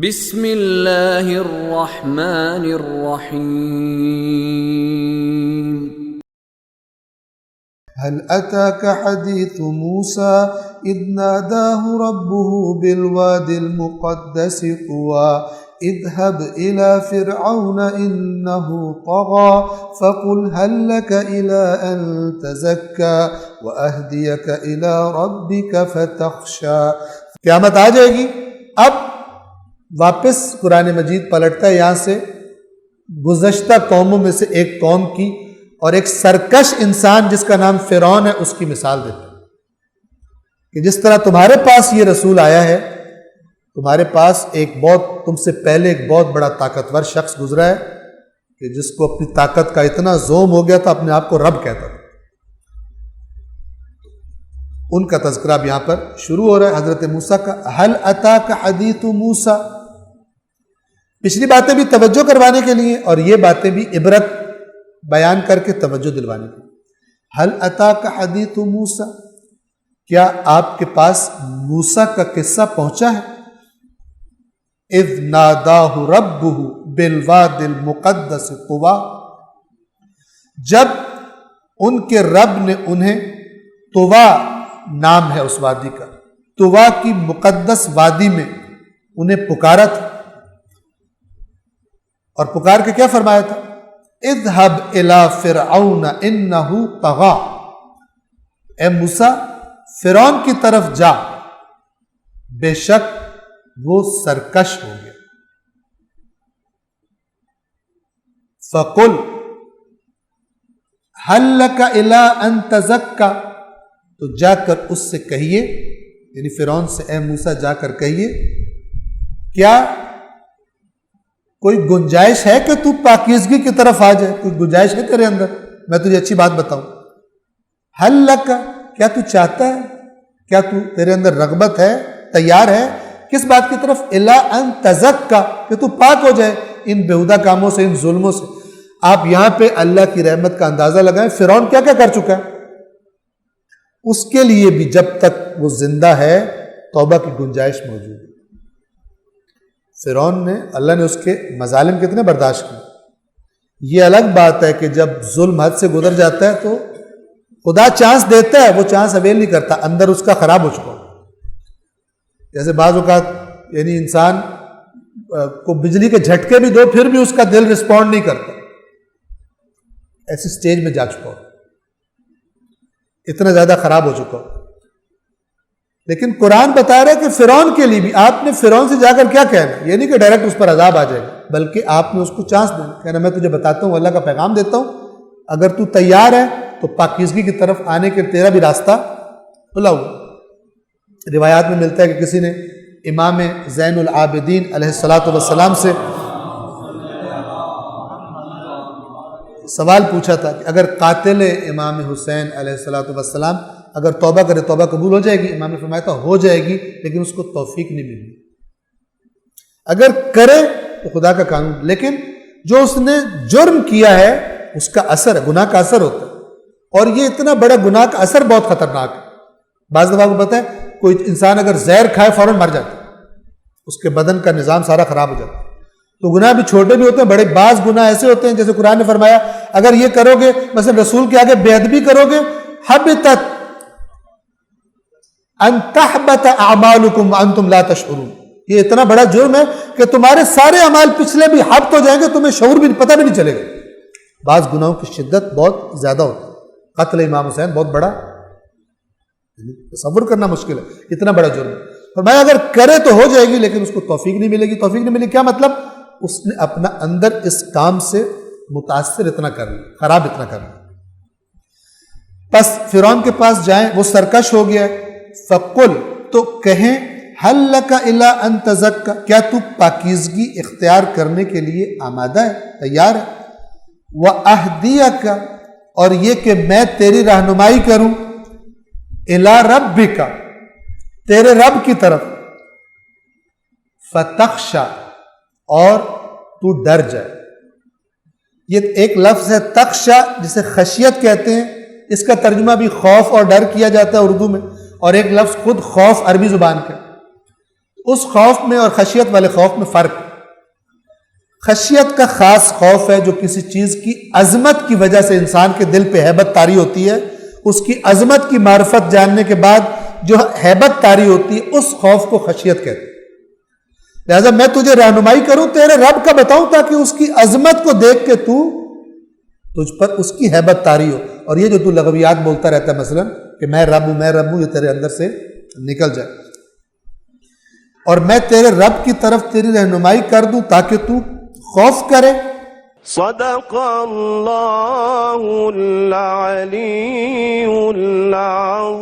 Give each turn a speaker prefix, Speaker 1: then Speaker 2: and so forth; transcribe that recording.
Speaker 1: بسم اللہ الرحمن الرحیم
Speaker 2: هل أتاك حديث موسى إذ ناداه ربه بالواد المقدس طوى اذهب إلى فرعون إنه طغى فقل هل لك إلى أن تزكى وأهديك إلى ربك فتخشى. قیامت آ جائے گی. اب واپس قرآن مجید پلٹتا ہے یہاں سے گزشتہ قوموں میں سے ایک قوم کی اور ایک سرکش انسان جس کا نام فرعون ہے اس کی مثال دیتا ہے کہ جس طرح تمہارے پاس یہ رسول آیا ہے، تمہارے پاس تم سے پہلے ایک بہت بڑا طاقتور شخص گزرا ہے کہ جس کو اپنی طاقت کا اتنا زوم ہو گیا تھا اپنے آپ کو رب کہتا تھا. ان کا تذکرہ اب یہاں پر شروع ہو رہا ہے حضرت موسیٰ کا. هل اتاک حدیث موسیٰ، پچھلی باتیں بھی توجہ کروانے کے لیے اور یہ باتیں بھی عبرت بیان کر کے توجہ دلوانے کے لیے. هل اتاک حدیث موسیٰ، کیا آپ کے پاس موسیٰ کا قصہ پہنچا ہے؟ اذ ناداہ ربہ بالواد المقدس طویٰ، جب ان کے رب نے انہیں طویٰ نام ہے اس وادی کا، طویٰ کی مقدس وادی میں انہیں پکارا تھا. اور پکار کے کیا فرمایا تھا؟ اذهب الى فرعون انه طغى، اے موسیٰ فرعون کی طرف جا، بے شک وہ سرکش ہو گیا. فقل هل لك الى ان تزكى، تو جا کر اس سے کہیے، یعنی فرعون سے اے موسیٰ جا کر کہیے، کیا کوئی گنجائش ہے کہ تو پاکیزگی کی طرف آ جائے؟ کوئی گنجائش ہے تیرے اندر؟ میں تجھے اچھی بات بتاؤں. حل لک، کیا تو چاہتا ہے، کیا تیرے اندر رغبت ہے، تیار ہے کس بات کی طرف؟ الا ان تزکا، کہ تو پاک ہو جائے ان بیہودہ کاموں سے، ان ظلموں سے. آپ یہاں پہ اللہ کی رحمت کا اندازہ لگائیں فرعون کیا کیا کر چکا ہے. اس کے لیے بھی جب تک وہ زندہ ہے توبہ کی گنجائش موجود ہے. فرعون نے، اللہ نے اس کے مظالم کتنے برداشت کیے. یہ الگ بات ہے کہ جب ظلم حد سے گزر جاتا ہے تو خدا چانس دیتا ہے، وہ چانس اویل نہیں کرتا، اندر اس کا خراب ہو چکا. جیسے بعض اوقات یعنی انسان کو بجلی کے جھٹکے بھی دو پھر بھی اس کا دل رسپونڈ نہیں کرتا، ایسی سٹیج میں جا چکا ہو، اتنا زیادہ خراب ہو چکا ہو. لیکن قرآن بتا رہا ہے کہ فرعون کے لیے بھی آپ نے فرعون سے جا کر کیا کہنا، یہ نہیں کہ ڈائریکٹ اس پر عذاب آ جائے گا، بلکہ آپ نے اس کو چانس دینا، کہنا میں تجھے بتاتا ہوں، اللہ کا پیغام دیتا ہوں، اگر تو تیار ہے تو پاکیزگی کی طرف آنے کے تیرا بھی راستہ کھلا ہوا. روایات میں ملتا ہے کہ کسی نے امام زین العابدین علیہ السلام سے سوال پوچھا تھا کہ اگر قاتل امام حسین علیہ السلام اگر توبہ کرے توبہ قبول ہو جائے گی؟ امام نے فرمایا تھا ہو جائے گی، لیکن اس کو توفیق نہیں ملی. اگر کرے تو خدا کا قانون، لیکن جو اس نے جرم کیا ہے اس کا اثر ہے، گناہ کا اثر ہوتا ہے، اور یہ اتنا بڑا گناہ کا اثر بہت خطرناک ہے. بعض دفعہ کو پتہ ہے کوئی انسان اگر زہر کھائے فوراً مر جاتا ہے، اس کے بدن کا نظام سارا خراب ہو جاتا ہے. تو گناہ بھی چھوٹے بھی ہوتے ہیں، بڑے بعض گناہ ایسے ہوتے ہیں جیسے قرآن نے فرمایا اگر یہ کرو گے، مثلا رسول کے آگے بے ادبی کرو گے، حبطت ان تحبط اعمالکم وانتم لا تشعرون، یہ اتنا بڑا جرم ہے کہ تمہارے سارے اعمال پچھلے بھی حبط ہو جائیں گے، تمہیں شعور بھی پتہ بھی نہیں چلے گا. بعض گناہوں کی شدت بہت زیادہ ہوتی ہے. قتل امام حسین بہت بڑا، تصور کرنا مشکل ہے، اتنا بڑا جرم ہے. فرمایا اگر کرے تو ہو جائے گی، لیکن اس کو توفیق نہیں ملے گی. توفیق نہیں ملے کیا مطلب؟ اس نے اپنا اندر اس کام سے متاثر اتنا کر لیا، خراب اتنا کر لیا. پس فرعون کے پاس جائیں، وہ سرکش ہو گیا. فقل، تو کہیں حل لک الی ان تزکا، کیا تو پاکیزگی اختیار کرنے کے لیے آمادہ ہے، تیار ہے؟ واہدیک، اور یہ کہ میں تیری رہنمائی کروں، الی ربک، تیرے رب کی طرف، فتخشا، اور تو ڈر جائے. یہ ایک لفظ ہے تخشا جسے خشیت کہتے ہیں، اس کا ترجمہ بھی خوف اور ڈر کیا جاتا ہے اردو میں، اور ایک لفظ خود خوف عربی زبان کا. اس خوف میں اور خشیت والے خوف میں فرق. خشیت کا خاص خوف ہے جو کسی چیز کی عظمت کی وجہ سے انسان کے دل پہ ہیبت طاری ہوتی ہے. اس کی عظمت کی معرفت جاننے کے بعد جو ہیبت طاری ہوتی ہے اس خوف کو خشیت کہتے ہیں. لہذا میں تجھے رہنمائی کروں تیرے رب کا بتاؤں تاکہ اس کی عظمت کو دیکھ کے تجھ پر اس کی ہیبت طاری ہو. اور یہ جو تو لغویات بولتا رہتا ہے مثلا کہ میں رب ہوں یہ تیرے اندر سے نکل جائے. اور میں تیرے رب کی طرف تیری رہنمائی کر دوں تاکہ تو خوف کرے.
Speaker 3: صدق اللہ العلی العظیم.